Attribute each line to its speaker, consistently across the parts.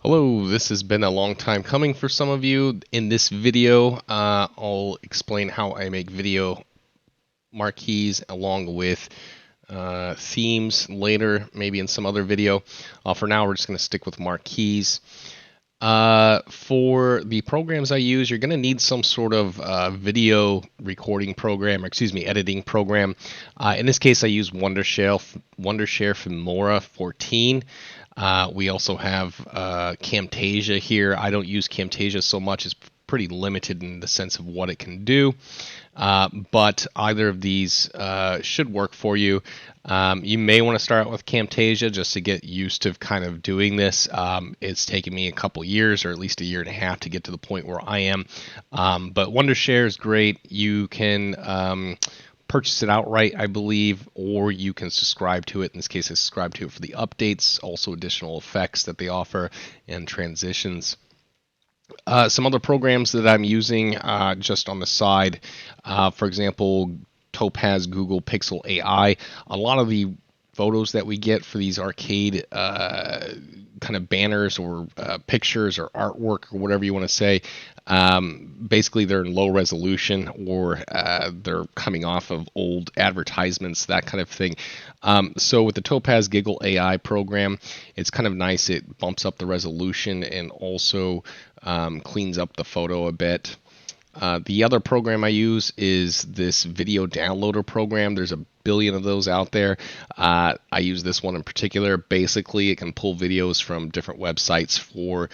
Speaker 1: Hello, this has been a long time coming for some of you. In this video, I'll explain how I make video marquees along with themes later, maybe in some other video. For now, we're just going to stick with marquees. For the programs I use, you're going to need some sort of video recording program, or excuse me, editing program. In this case, I use Wondershare Filmora 14. We also have Camtasia here. I don't use Camtasia so much; it's pretty limited in the sense of what it can do. But either of these should work for you. You may want to start out with Camtasia just to get used to kind of doing this. It's taken me a couple years, or at least a year and a half, to get to the point where I am. But Wondershare is great. You can purchase it outright, I believe, or you can subscribe to it. In this case, I subscribe to it for the updates, also additional effects that they offer, and transitions. Some other programs that I'm using just on the side, for example, Topaz Google Pixel AI. A lot of the photos that we get for these arcade kind of banners or pictures or artwork or whatever you want to say, basically they're in low resolution, or they're coming off of old advertisements, that kind of thing. So with the Topaz Giggle AI program, it's kind of nice. It bumps up the resolution and also cleans up the photo a bit. The other program I use is this video downloader program. There's a billion of those out there. I use this one in particular. Basically, it can pull videos from different websites for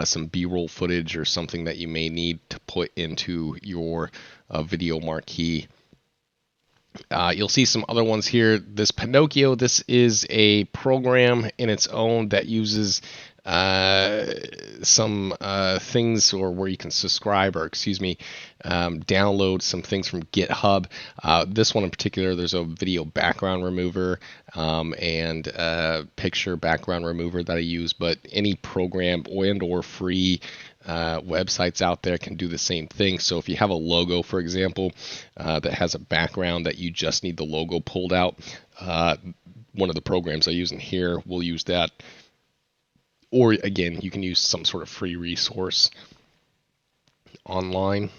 Speaker 1: some B-roll footage or something that you may need to put into your video marquee. You'll see some other ones here. This Pinocchio, this is a program in its own that uses some things, or where you can subscribe, or excuse me, download some things from GitHub. This one in particular, there's a video background remover and picture background remover that I use, but any program and or free websites out there can do the same thing. So if you have a logo, for example, that has a background that you just need the logo pulled out, one of the programs I use in here will use that. Or again, you can use some sort of free resource online.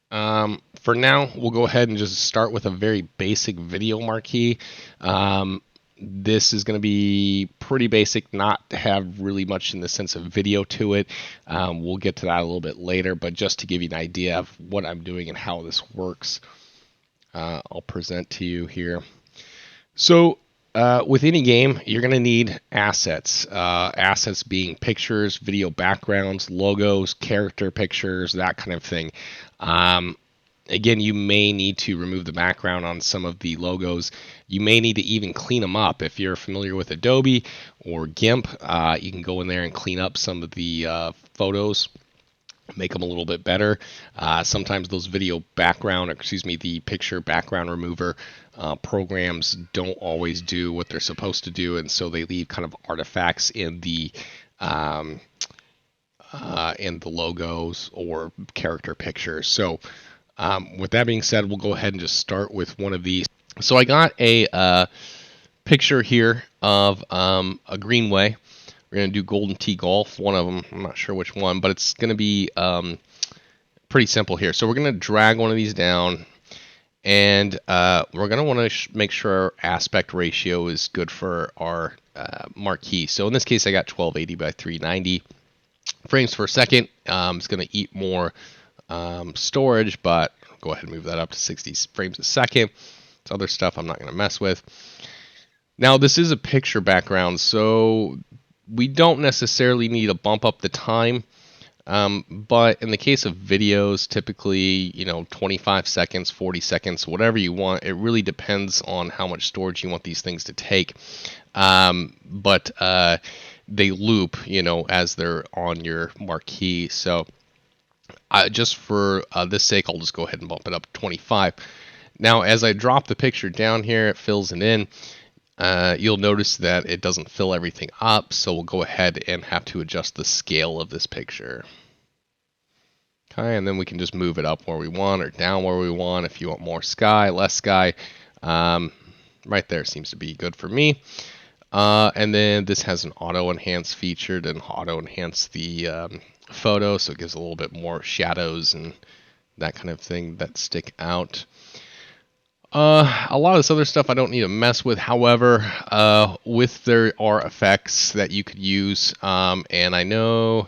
Speaker 1: For now, we'll go ahead and just start with a very basic video marquee. This is going to be pretty basic, not have really much in the sense of video to it. We'll get to that a little bit later, but just to give you an idea of what I'm doing and how this works, I'll present to you here. So with any game, you're going to need assets. Assets being pictures, video backgrounds, logos, character pictures, that kind of thing. Again, you may need to remove the background on some of the logos. You may need to even clean them up. If you're familiar with Adobe or GIMP, you can go in there and clean up some of the photos, make them a little bit better. Sometimes those video background, or excuse me, the picture background remover programs don't always do what they're supposed to do, and so they leave kind of artifacts in the logos or character pictures. So with that being said, we'll go ahead and just start with one of these. So I got a picture here of a greenway. We're going to do Golden Tee Golf, one of them. I'm not sure which one, but it's going to be pretty simple here. So we're going to drag one of these down, and we're going to want to make sure our aspect ratio is good for our marquee. So in this case, I got 1280 by 390 frames per second. It's going to eat more storage, but I'll go ahead and move that up to 60 frames a second. It's other stuff I'm not going to mess with. Now, this is a picture background, so we don't necessarily need to bump up the time, but in the case of videos, typically, 25 seconds, 40 seconds, whatever you want. It really depends on how much storage you want these things to take. But they loop, as they're on your marquee. So just for this sake, I'll just go ahead and bump it up to 25. Now, as I drop the picture down here, it fills it in. You'll notice that it doesn't fill everything up, so we'll go ahead and have to adjust the scale of this picture. Okay, and then we can just move it up where we want or down where we want. If you want more sky, less sky, right there seems to be good for me. And then this has an auto enhance feature to auto enhance the photo, so it gives a little bit more shadows and that kind of thing that stick out. A lot of this other stuff I don't need to mess with. However, with there are effects that you could use, and I know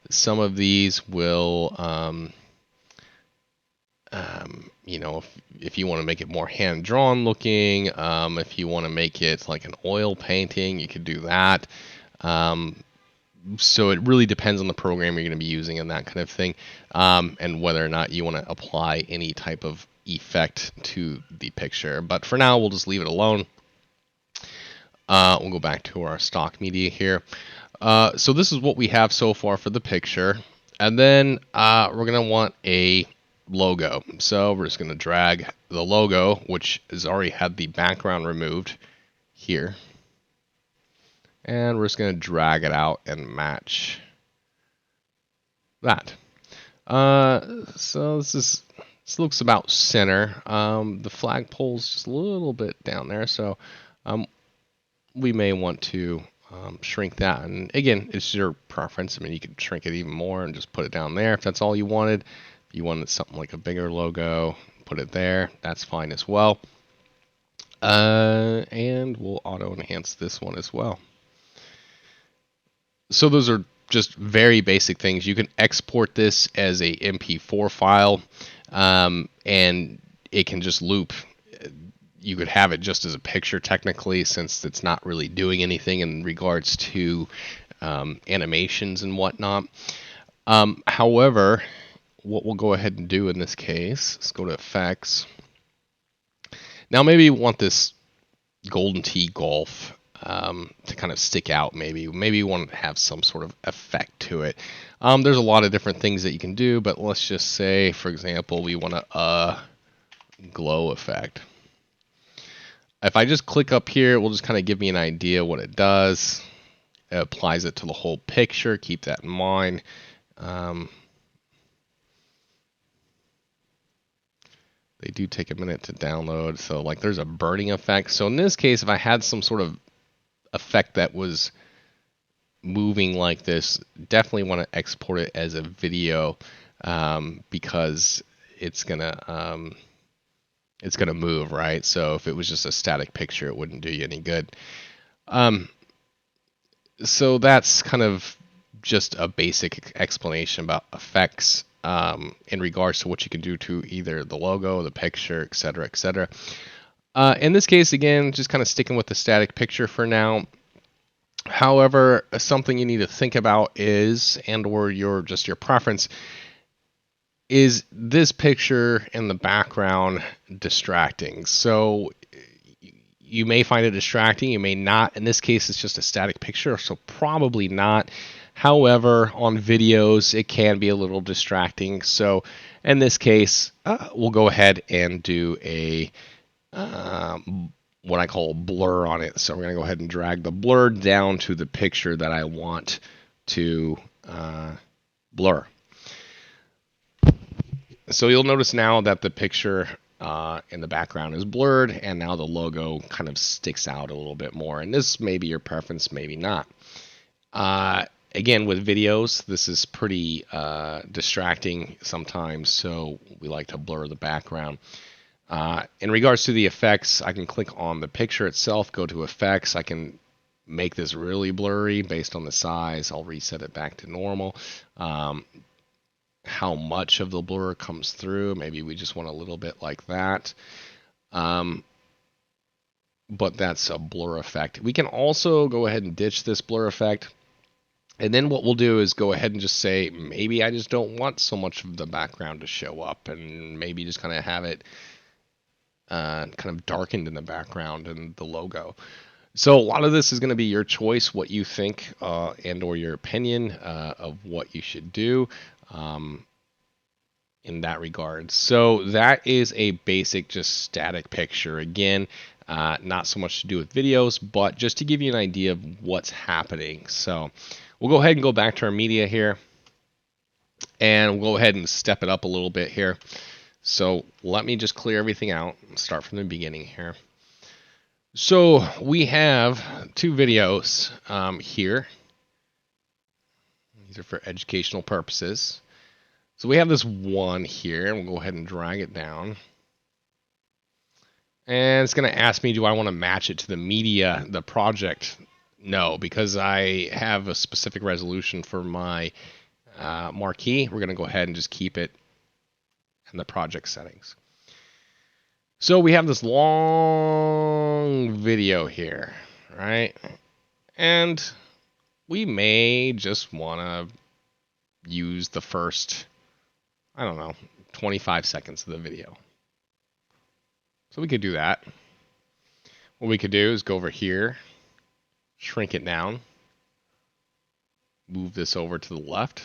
Speaker 1: some of these will, if you want to make it more hand drawn looking, if you want to make it like an oil painting, you could do that. So it really depends on the program you're going to be using and that kind of thing, and whether or not you want to apply any type of effect to the picture. But for now, we'll just leave it alone. We'll go back to our stock media here. So this is what we have so far for the picture. And then we're going to want a logo. So we're just going to drag the logo, which has already had the background removed, here. And we're just going to drag it out and match that. So this looks about center. The flagpole's just a little bit down there, so we may want to shrink that. And again, it's your preference. I mean, you could shrink it even more and just put it down there if that's all you wanted. If you wanted something like a bigger logo, put it there. That's fine as well. And we'll auto enhance this one as well. So those are just very basic things. You can export this as a MP4 file, and it can just loop. You could have it just as a picture technically, since it's not really doing anything in regards to animations and whatnot. However, what we'll go ahead and do in this case, let's go to effects. Now maybe you want this Golden Tee Golf to kind of stick out. Maybe you want to have some sort of effect to it. There's a lot of different things that you can do, but let's just say, for example, we want a glow effect. If I just click up here, it will just kind of give me an idea what it does. It applies it to the whole picture. Keep that in mind. They do take a minute to download. So like there's a burning effect. So in this case, if I had some sort of effect that was moving like this, definitely want to export it as a video, because it's gonna move, right? So if it was just a static picture, it wouldn't do you any good. So that's kind of just a basic explanation about effects in regards to what you can do to either the logo, the picture, etc., etc. In this case, again, just kind of sticking with the static picture for now. However, something you need to think about is, and/or your preference, is this picture in the background distracting? So you may find it distracting, you may not. In this case, it's just a static picture, so probably not. However, on videos, it can be a little distracting. So in this case, we'll go ahead and do a what I call a blur on it. So we're going to go ahead and drag the blur down to the picture that I want to blur. So you'll notice now that the picture in the background is blurred, and now the logo kind of sticks out a little bit more. And this may be your preference, maybe not. Again, with videos, this is pretty distracting sometimes, so we like to blur the background. In regards to the effects, I can click on the picture itself, go to effects. I can make this really blurry based on the size. I'll reset it back to normal. How much of the blur comes through, maybe we just want a little bit like that. But that's a blur effect. We can also go ahead and ditch this blur effect. And then what we'll do is go ahead and just say, maybe I just don't want so much of the background to show up, and maybe just kind of have it kind of darkened in the background and the logo. So a lot of this is going to be your choice, what you think and or your opinion of what you should do in that regard. So that is a basic, just static picture. Again, not so much to do with videos, but just to give you an idea of what's happening. So we'll go ahead and go back to our media here, and we'll go ahead and step it up a little bit here. So let me just clear everything out and start from the beginning here. So we have two videos here. These are for educational purposes. So we have this one here, and we'll go ahead and drag it down. And it's going to ask me, do I want to match it to the media, the project? No, because I have a specific resolution for my marquee. We're going to go ahead and just keep it in the project settings. So we have this long video here, right? And we may just want to use the first, I don't know, 25 seconds of the video. So we could do that. What we could do is go over here, shrink it down, move this over to the left,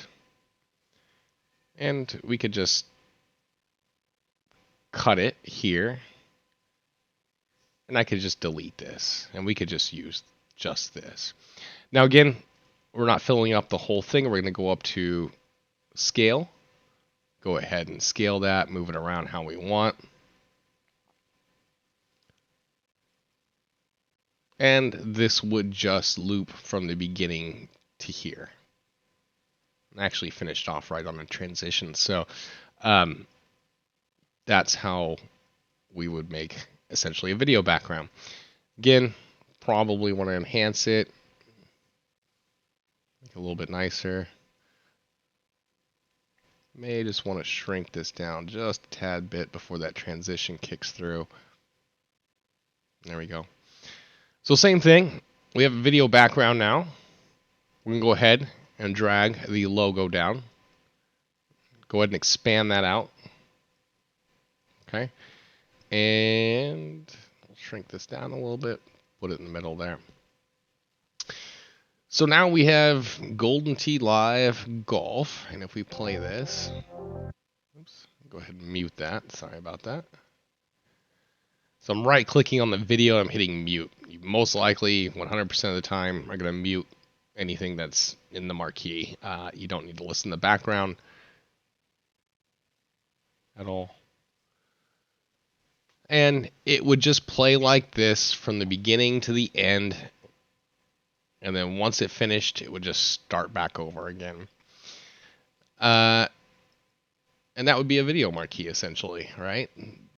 Speaker 1: and we could just cut it here, and I could just delete this, and we could just use just this. Now again, we're not filling up the whole thing. We're going to go up to scale, go ahead and scale that, move it around how we want. And this would just loop from the beginning to here. I actually finished off right on the transition. So that's how we would make essentially a video background. Again, probably want to enhance it, make it a little bit nicer. May just want to shrink this down just a tad bit before that transition kicks through. There we go. So same thing, we have a video background now. We can go ahead and drag the logo down. Go ahead and expand that out. Okay. And I'll shrink this down a little bit, put it in the middle there. So now we have Golden Tee Live Golf, and if we play this, oops, go ahead and mute that. Sorry about that. So I'm right clicking on the video, I'm hitting mute. You most likely 100% of the time are going to mute anything that's in the marquee. You don't need to listen to the background at all. And it would just play like this from the beginning to the end. And then once it finished, it would just start back over again. And that would be a video marquee essentially, right?